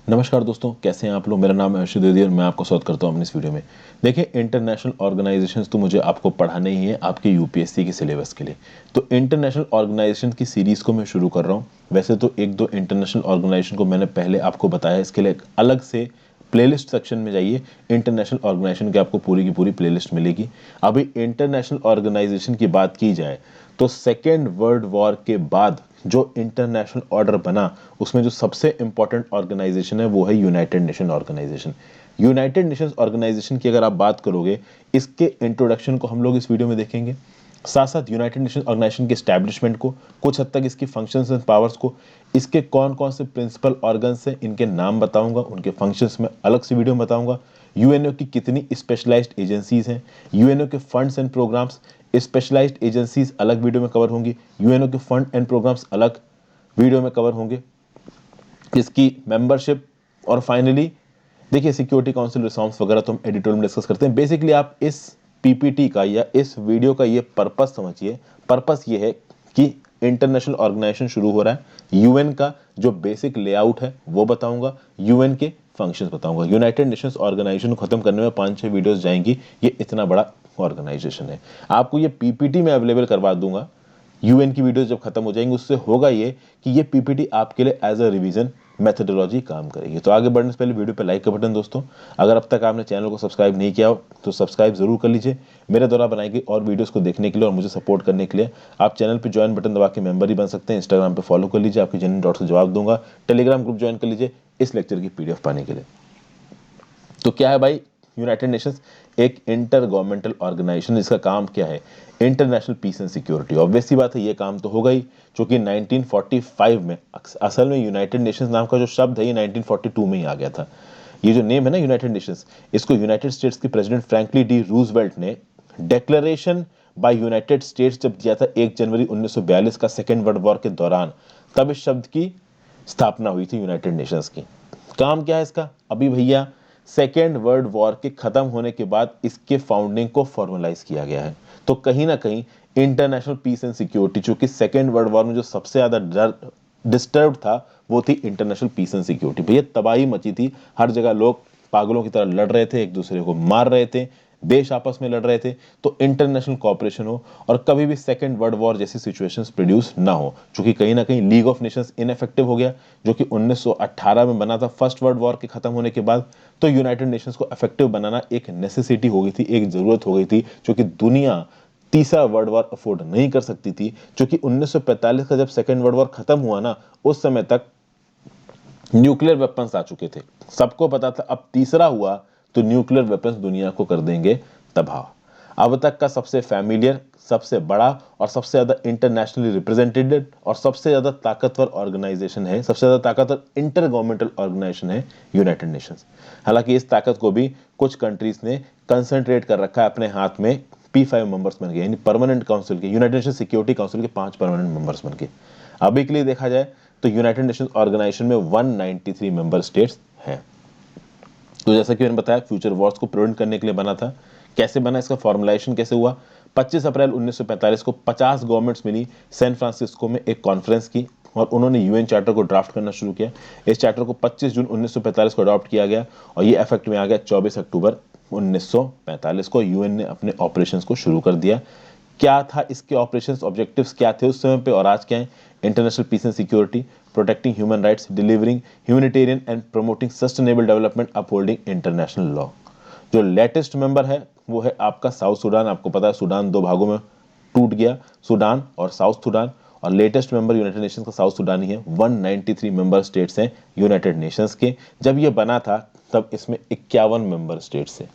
नमस्कार दोस्तों, कैसे हैं आप लोग। मेरा नाम है हर्षित द्विवेदी और मैं आपको स्वागत करता हूं अपनी इस वीडियो में। देखिए, इंटरनेशनल ऑर्गेनाइजेशंस तो मुझे आपको पढ़ाने ही है आपके यूपीएससी के सिलेबस के लिए। तो इंटरनेशनल ऑर्गेनाइजेशन की सीरीज को मैं शुरू कर रहा हूं। वैसे तो एक दो इंटरनेशनल ऑर्गेनाइजेशन को मैंने पहले आपको बताया, इसके लिए एक अलग से प्लेलिस्ट सेक्शन में जाइए। इंटरनेशनल ऑर्गेनाइजेशन की आपको पूरी की पूरी प्लेलिस्ट मिलेगी। अभी इंटरनेशनल ऑर्गेनाइजेशन की बात की जाए तो सेकेंड वर्ल्ड वॉर के बाद जो इंटरनेशनल ऑर्डर बना, उसमें जो सबसे इंपॉर्टेंट ऑर्गेनाइजेशन है वो है United Nation Organisation. United Nations Organisation की अगर आप बात करोगे, इसके इंट्रोडक्शन को हम लोग इस वीडियो में देखेंगे, साथ साथ यूनाइटेड नेशन ऑर्गेनाइजेशन के एस्टैब्लिशमेंट को, कुछ हद तक इसकी फंक्शंस एंड पावर्स को, इसके कौन कौन से प्रिंसिपल ऑर्गन्स हैं इनके नाम बताऊंगा, उनके फंक्शंस में अलग से वीडियो में बताऊंगा। यूएनओ की कितनी स्पेशलाइज्ड एजेंसीज हैं, यूएनओ के funds and programmes, specialised agencies अलग वीडियो में कवर होंगी, यूएनओ के फंड एंड प्रोग्राम्स अलग वीडियो में कवर होंगे, इसकी मेंबरशिप, और फाइनली देखिए सिक्योरिटी काउंसिल रिफॉर्म्स वगैरह तो हम एडिटोरियल में डिस्कस करते हैं। बेसिकली आप इस पीपीटी का या इस वीडियो का ये पर्पस समझिए। पर्पस ये है कि इंटरनेशनल ऑर्गेनाइजेशन शुरू हो रहा है, यूएन का जो बेसिक लेआउट है वो बताऊंगा, यूएन के फंक्शंस बताऊंगा। यूनाइटेड नेशंस ऑर्गेनाइजेशन को खत्म करने में 5-6 वीडियोस जाएंगी, ये इतना बड़ा ऑर्गेनाइजेशन है। आपको ये पीपीटी में अवेलेबल करवा दूंगा। यूएन की वीडियोस जब खत्म हो जाएंगी, उससे होगा ये कि ये पीपीटी आपके लिए एज अ रिवीजन मेथोडोलॉजी काम करेगी। तो आगे बढ़ने से पहले वीडियो पे लाइक का बटन दोस्तों, अगर अब तक आपने चैनल को सब्सक्राइब नहीं किया हो तो सब्सक्राइब जरूर कर लीजिए। मेरे द्वारा बनाई गई और वीडियोस को देखने के लिए और मुझे सपोर्ट करने के लिए आप चैनल पे ज्वाइन बटन दबा के मेंबर ही बन सकते हैं। इंस्टाग्राम पे फॉलो कर लीजिए, आपके जेन्युइन डाउट्स का जवाब दूंगा। टेलीग्राम ग्रुप ज्वाइन कर लीजिए इस लेक्चर की पीडीएफ पाने के लिए। तो क्या है भाई यूनाइटेड नेशंस? एक इंटर गवर्नमेंटल ऑर्गेनाइजेशन। इसका काम क्या है? International peace and security. Obvious सी बात है, ये काम तो होगा ही, क्योंकि 1945 में असल में यूनाइटेड नेशंस नाम का जो शब्द है ये 1942 में ही आ गया था। ये जो नेम है ना यूनाइटेड नेशंस, इसको यूनाइटेड स्टेट्स के प्रेसिडेंट फ्रैंकलिन डी रूजवेल्ट ने डेक्लेरेशन बाय यूनाइटेड स्टेट्स जब दिया था 1 जनवरी 1942 का, सेकेंड वर्ल्ड वॉर के दौरान, तब इस शब्द की स्थापना हुई थी यूनाइटेड नेशंस की। काम क्या है इसका? अभी भैया सेकेंड वर्ल्ड वॉर के खत्म होने के बाद इसके फाउंडिंग को फॉर्मलाइज किया गया है। तो कहीं ना कहीं इंटरनेशनल पीस एंड सिक्योरिटी, चूंकि सेकेंड वर्ल्ड वॉर में जो सबसे ज्यादा डर डिस्टर्ब था वो थी इंटरनेशनल पीस एंड सिक्योरिटी। भैया तबाही मची थी, हर जगह लोग पागलों की तरह लड़ रहे थे, एक दूसरे को मार रहे थे, देश आपस में लड़ रहे थे। तो इंटरनेशनल कॉपरेशन हो और कभी भी सेकेंड वर्ल्ड वॉर जैसी सिचुएशंस प्रोड्यूस ना हो, क्योंकि कहीं ना कहीं लीग ऑफ नेशंस इनफेक्टिव हो गया, जो कि 1918 में बना था फर्स्ट वर्ल्ड वॉर के खत्म होने के बाद। तो यूनाइटेड नेशंस को इफेक्टिव बनाना एक नेसेसिटी हो गई थी, एक जरूरत हो गई थी, क्योंकि दुनिया तीसरा वर्ल्ड वॉर अफोर्ड नहीं कर सकती थी। क्योंकि 1945 का जब सेकेंड वर्ल्ड वॉर खत्म हुआ ना, उस समय तक न्यूक्लियर वेपन्स आ चुके थे। सबको पता था अब तीसरा हुआ तो न्यूक्लियर वेपन्स दुनिया को कर देंगे तबाह। अब तक का सबसे फैमिलियर, सबसे बड़ा और सबसे ज्यादा इंटरनेशनली रिप्रेजेंटेड और सबसे ज्यादा ताकतवर ऑर्गेनाइजेशन है, सबसे ज्यादा ताकतवर इंटर गवर्नमेंटल ऑर्गेनाइजेशन है यूनाइटेड नेशंस। हालांकि इस ताकत को भी कुछ कंट्रीज ने कंसंट्रेट कर रखा है अपने हाथ में। P5 मेंबर्स बन गए, यानी परमानेंट काउंसिल के, यूनाइटेड नेशन सिक्योरिटी काउंसिल के 5 परमानेंट मेंबर्स बन गए। अभी के लिए देखा जाए तो यूनाइटेड नेशंस ऑर्गेनाइजेशन में 193 मेंबर स्टेट्स हैं। तो जैसा कि मैंने बताया, फ्यूचर वॉर्स को प्रिवेंट करने के लिए बना था। कैसे बना, इसका फॉर्मुलेशन कैसे हुआ? 25 अप्रैल 1945 को 50 गवर्नमेंट्स मिली सैन फ्रांसिस्को में एक कॉन्फ्रेंस की और उन्होंने यूएन चार्टर को ड्राफ्ट करना शुरू किया। इस चार्टर को 25 जून 1945 को अडॉप्ट किया गया और ये इफेक्ट में आ गया 24 अक्टूबर 1945 को। यूएन ने अपने ऑपरेशंस को शुरू कर दिया। क्या था इसके ऑपरेशंस, ऑब्जेक्टिव्स क्या थे उस समय पे और आज क्या है? International peace and security, protecting human rights, delivering humanitarian and promoting sustainable development, upholding international law. जो लेटेस्ट मेंबर है वो है आपका साउथ सूडान। आपको पता है सूडान 2 भागों में टूट गया, सूडान और साउथ सूडान, और लेटेस्ट मेंबर यूनाइटेड नेशंस का साउथ सूडान ही है। 193 मेंबर स्टेट्स हैं यूनाइटेड नेशंस के। जब ये बना था तब इसमें 51 मेंबर स्टेट्स हैं।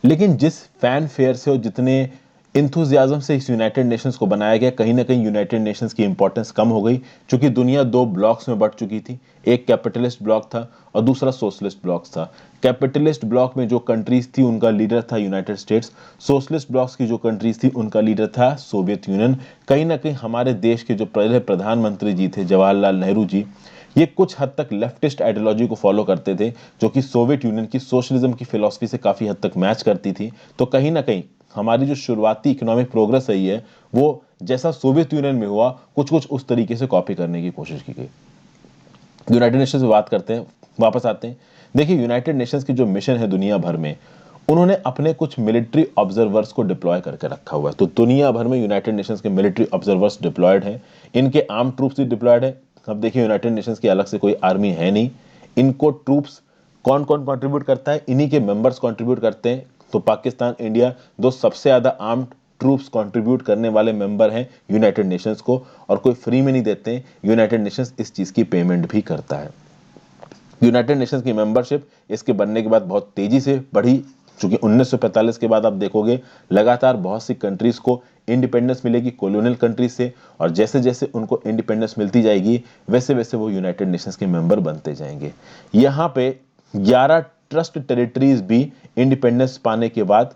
लेकिन जिस फैन फेयर से और जितने इंथुजियाज्म से इस यूनाइटेड नेशंस को बनाया गया, कहीं ना कहीं यूनाइटेड नेशंस की इंपॉर्टेंस कम हो गई, क्योंकि दुनिया 2 ब्लॉक्स में बढ़ चुकी थी। एक कैपिटलिस्ट ब्लॉक था और दूसरा सोशलिस्ट ब्लॉक था। कैपिटलिस्ट ब्लॉक में जो कंट्रीज थी उनका लीडर था यूनाइटेड स्टेट्स। सोशलिस्ट ब्लॉक्स की जो कंट्रीज थी उनका लीडर था सोवियत यूनियन। कहीं ना कहीं हमारे देश के जो पहले प्रधानमंत्री जी थे जवाहरलाल नेहरू जी, ये कुछ हद तक लेफ्टिस्ट आइडियोलॉजी को फॉलो करते थे, जो कि सोवियत यूनियन की सोशलिज्म की फिलॉसफी से काफी हद तक मैच करती थी। तो कहीं ना कहीं हमारी जो शुरुआती इकोनॉमिक प्रोग्रेस रही है वो जैसा सोवियत यूनियन में हुआ, कुछ कुछ उस तरीके से कॉपी करने की कोशिश की गई। यूनाइटेड नेशंस की बात करते हैं, वापस आते हैं। देखिए यूनाइटेड नेशंस की जो मिशन है दुनिया भर में, उन्होंने अपने कुछ मिलिट्री ऑब्जर्वर्स को डिप्लॉय करके रखा हुआ है। तो दुनिया भर में यूनाइटेड नेशंस के मिलिट्री ऑब्जर्वर्स डिप्लॉयड हैं, इनके आर्म ट्रूप्स भी डिप्लॉयड है। अब देखिए यूनाइटेड नेशंस की अलग से कोई आर्मी है नहीं, इनको ट्रूप्स कौन कौन कंट्रीब्यूट करता है, इन्हीं के मेंबर्स कंट्रीब्यूट करते हैं। तो पाकिस्तान, इंडिया दो सबसे ज्यादा आर्म्ड ट्रूप्स कंट्रीब्यूट करने वाले मेंबर हैं यूनाइटेड नेशंस को, और कोई फ्री में नहीं देते हैं, यूनाइटेड नेशंस इस चीज की पेमेंट भी करता है। यूनाइटेड नेशंस की मेंबरशिप इसके बनने के बाद बहुत तेजी से बढ़ी, चूंकि 1945 के बाद आप देखोगे लगातार बहुत सी कंट्रीज को इंडिपेंडेंस मिलेगी कॉलोनियल कंट्रीज से, और जैसे जैसे उनको इंडिपेंडेंस मिलती जाएगी वैसे वैसे वो यूनाइटेड नेशंस के मेंबर बनते जाएंगे। यहाँ पे 11 ट्रस्ट टेरिटरीज भी इंडिपेंडेंस पाने के बाद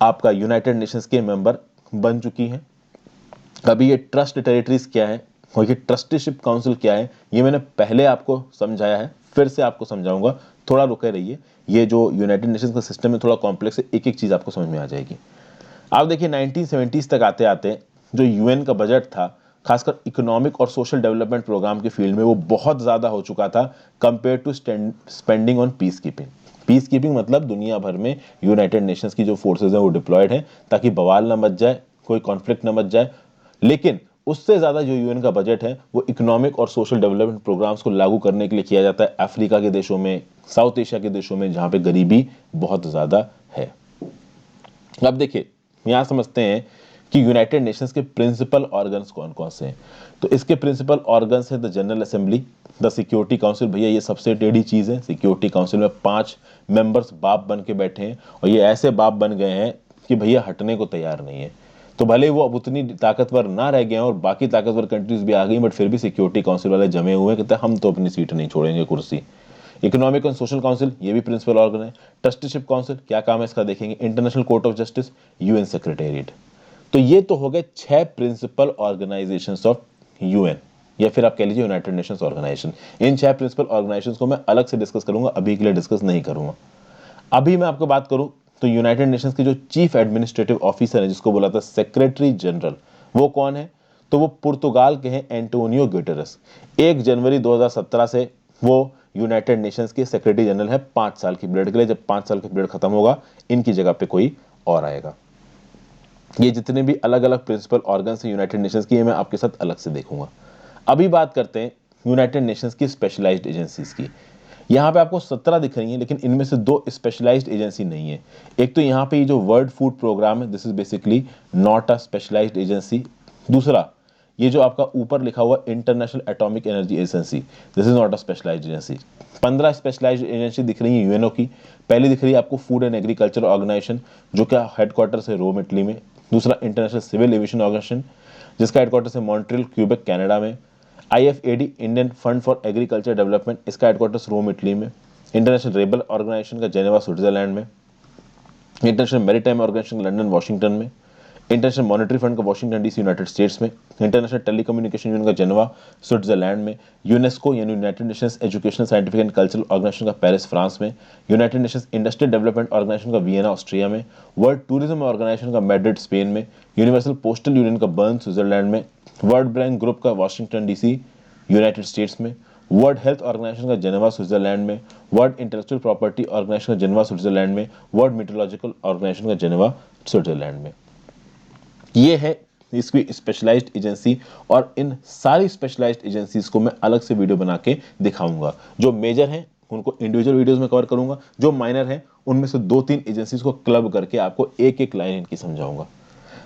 आपका यूनाइटेड नेशंस के मेंबर बन चुकी हैं। अभी ये ट्रस्ट टेरिटरीज क्या है और ये ट्रस्टीशिप काउंसिल क्या है, ये मैंने पहले आपको समझाया है, फिर से आपको समझाऊंगा, थोड़ा रुके रहिए। ये जो यूनाइटेड नेशंस का सिस्टम है थोड़ा कॉम्प्लेक्स है, एक एक चीज आपको समझ में आ जाएगी। आप देखिए 1970s तक आते आते जो यूएन का बजट था, खासकर इकोनॉमिक और सोशल डेवलपमेंट प्रोग्राम के फील्ड में, वो बहुत ज्यादा हो चुका था compare to spending on peace keeping. Peace keeping मतलब दुनिया भर में यूनाइटेड नेशंस की जो फोर्सेज हैं वो डिप्लॉयड हैं ताकि बवाल ना मच जाए, कोई कॉन्फ्लिक्ट ना मच जाए। लेकिन उससे ज्यादा जो यूएन का बजट है वो इकोनॉमिक और सोशल डेवलपमेंट प्रोग्राम्स को लागू करने के लिए किया जाता है अफ्रीका के देशों में, साउथ एशिया के देशों में जहां पे गरीबी बहुत ज्यादा है। अब देखिए यहां समझते हैं कि यूनाइटेड नेशंस के प्रिंसिपल ऑर्गन्स कौन कौन से हैं। तो इसके प्रिंसिपल ऑर्गन्स है the general assembly, the security council, भैया ये सबसे टेढ़ी चीज है। सिक्योरिटी काउंसिल में 5 मेंबर्स बाप बन के बैठे हैं, और ये ऐसे बाप बन गए हैं कि भैया हटने को तैयार नहीं है। तो भले वो अब उतनी ताकतवर ना रह गए हैं और बाकी ताकतवर कंट्रीज भी आ गई, बट फिर भी सिक्योरिटी काउंसिल वाले जमे हुए हैं, कहते हैं हम तो अपनी सीट नहीं छोड़ेंगे, कुर्सी। इकोनॉमिक एंड सोशल काउंसिल ये भी प्रिंसिपल ऑर्गन है। ट्रस्टीशिप काउंसिल क्या काम है इसका देखेंगे। International court of justice, UN secretariat. तो ये तो हो गए 6 प्रिंसिपल ऑर्गेनाइजेशंस ऑफ यूएन, या फिर आप कह लीजिए यूनाइटेड नेशंस ऑर्गेनाइजेशन। इन 6 प्रिंसिपल ऑर्गेनाइजेशंस को मैं अलग से डिस्कस करूंगा, अभी के लिए डिस्कस नहीं करूंगा। अभी मैं आपको बात करूं तो यूनाइटेड नेशंस के जो चीफ एडमिनिस्ट्रेटिव ऑफिसर है, जिसको बोला था सेक्रेटरी जनरल, वो कौन है? तो वो पुर्तगाल के हैं एंटोनियो गुटेरेस। 1 जनवरी 2017 से वो यूनाइटेड नेशंस के सेक्रेटरी जनरल है 5 साल की पीरियड के लिए। जब 5 साल की पीरियड खत्म होगा इनकी जगह पे कोई और आएगा। ये जितने भी अलग अलग प्रिंसिपल ऑर्गन्स हैं यूनाइटेड नेशंस की, मैं आपके साथ अलग से देखूंगा। अभी बात करते हैं यूनाइटेड नेशंस की स्पेशलाइज्ड एजेंसीज की। यहाँ पे आपको 17 दिख रही हैं, लेकिन इनमें से 2 स्पेशलाइज्ड एजेंसी नहीं है। एक तो यहाँ पे ये जो वर्ल्ड फूड प्रोग्राम है, this is basically not a specialised agency. दूसरा ये जो आपका ऊपर लिखा हुआ International Atomic Energy Agency, this is not a specialised agency. 15 specialised agency दिख रही है यूएनओ की। पहली दिख रही है आपको फूड एंड एग्रीकल्चर ऑर्गेनाइजेशन, जो क्या हेडक्वार्टर है रोम इटली में। दूसरा इंटरनेशनल सिविल एविएशन ऑर्गेनाइजेशन, जिसका हेडक्वार्टर है मॉन्ट्रियल क्यूबेक कनाडा में। IFAD Indian Fund for Agriculture Development, इसका हेडक्वार्टर्स रोम इटली में। इंटरनेशनल रेबल ऑर्गेनाइजेशन का जेनेवा स्विट्जरलैंड में। International Maritime Organisation London Washington में। इंटरनेशनल मॉनेटरी फंड का वाशिंगटन डीसी यूनाइटेड स्टेट्स में। इंटरनेशनल टेलीकम्युनिकेशन यूनियन का Geneva Switzerland में। UNESCO यानी United Nations Educational Scientific and Cultural Organisation का पेरिस फ्रांस में। United Nations industrial development organisation का Vienna Austria में। वर्ल्ड टूरिज्म ऑर्गेनाइजेशन का मैड्रिड स्पेन में। यूनिवर्सल पोस्टल यूनियन का बर्न स्विट्जरलैंड में। वर्ल्ड बैंक ग्रुप का वाशिंगटन डीसी यूनाइटेड स्टेट्स में। वर्ल्ड हेल्थ ऑर्गेनाइजेशन का जेनेवा स्विट्जरलैंड में। वर्ल्ड इंटेलेक्चुअल प्रॉपर्टी ऑर्गेनाइजेशन का जेनेवा स्विट्जरलैंड में। वर्ल्ड मीटरोलॉजिकल ऑर्गेनाइजेशन का जेनेवा स्विट्जरलैंड में। ये है इसकी स्पेशलाइज्ड एजेंसी, और इन सारी स्पेशलाइज्ड एजेंसीज को मैं अलग से वीडियो बना के दिखाऊंगा। जो मेजर हैं उनको इंडिविजुअल वीडियोस में कवर करूंगा, जो माइनर हैं उनमें से 2-3 एजेंसीज को क्लब करके आपको एक एक लाइन इनकी समझाऊंगा।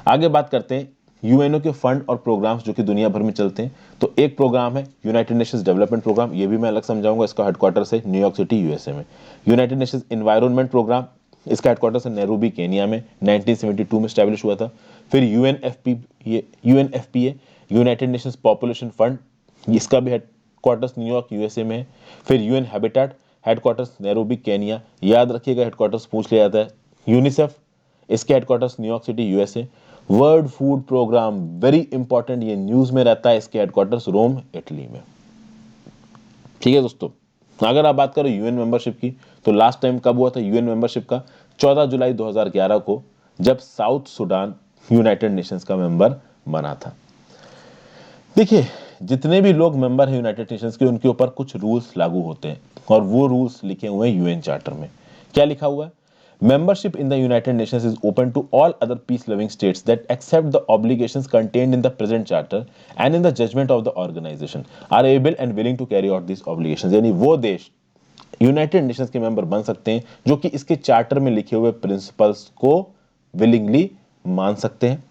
आगे बात करते हैं यूएनओ के फंड और प्रोग्राम्स जो कि दुनिया भर में चलते हैं। तो एक प्रोग्राम है यूनाइटेड नेशंस डेवलपमेंट प्रोग्राम, ये भी मैं अलग समझाऊंगा, इसका हेडक्वार्टर है न्यूयॉर्क सिटी यूएसए में। यूनाइटेड नेशंस एनवायरनमेंट प्रोग्राम, इसका हेडक्वार्टर है नैरोबी केनिया में, 1972 में स्टैब्लिश हुआ था। फिर UNFPA United Nations population fund, इसका भी हेडक्वार्टर्स न्यूयॉर्क यूएसए में है। फिर UN habitat, headquarters Nairobi Kenya, याद रखिएगा हेडक्वार्टर्स पूछ लिया जाता है। यूनिसेफ, इसके headquarters New York city USA. World food programme very important, ये न्यूज में रहता है, इसके हेडक्वार्टर्स रोम इटली में। ठीक है दोस्तों, अगर आप बात करें यूएन मेंबरशिप की, तो लास्ट टाइम कब हुआ था यूएन मेंबरशिप का? 14 जुलाई 2011 को, जब साउथ सुडान यूनाइटेड नेशंस का मेंबर बना था। देखिए जितने भी लोग मेंबर हैं यूनाइटेड नेशंस के, उनके ऊपर कुछ रूल्स लागू होते हैं और वो रूल्स लिखे हुए हैं यूएन चार्टर में। क्या लिखा हुआ है? Membership in the United Nations is open to all other peace-loving states that accept the obligations contained in the present charter and in the judgment of the organization are able and willing to carry out these obligations। यानी वो देश United Nations के member बन सकते हैं जो कि इसके चार्टर में लिखे हुए प्रिंसिपल्स को विलिंगली मान सकते हैं।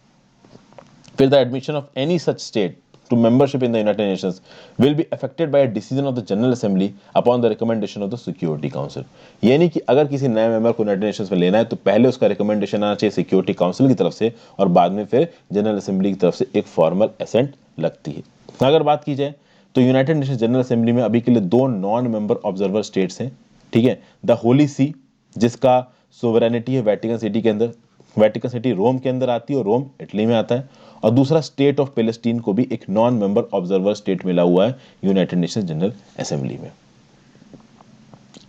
फिर the admission of any such state to membership in the United Nations will be affected by a decision of the General Assembly upon the recommendation of the Security Council। यानी कि अगर किसी नए मेंबर को यूनाइटेड नेशंस में लेना है तो पहले उसका रिकमेंडेशन आना चाहिए सिक्योरिटी काउंसिल की तरफ से और बाद में फिर जनरल असेंबली की तरफ से एक फॉर्मल असेंट लगती है। अगर बात की जाए तो यूनाइटेड नेशंस जनरल असेंबली में अभी के लिए 2 नॉन मेंबर ऑब्जर्वर स्टेट्स हैं, ठीक है। द होली सी, जिसका सोवरेनिटी है वेटिकन सिटी के अंदर, वेटिकन सिटी रोम के अंदर आती है और रोम इटली में आता है। और दूसरा स्टेट ऑफ पैलेस्टीन को भी एक नॉन मेंबर ऑब्जर्वर स्टेट मिला हुआ है यूनाइटेड नेशंस जनरल असेंबली में।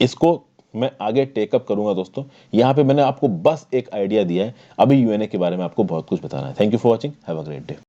इसको मैं आगे टेकअप करूंगा दोस्तों, यहां पे मैंने आपको बस एक आइडिया दिया है, अभी यूएनए के बारे में आपको बहुत कुछ बताना है। Thank you for watching, have a great day.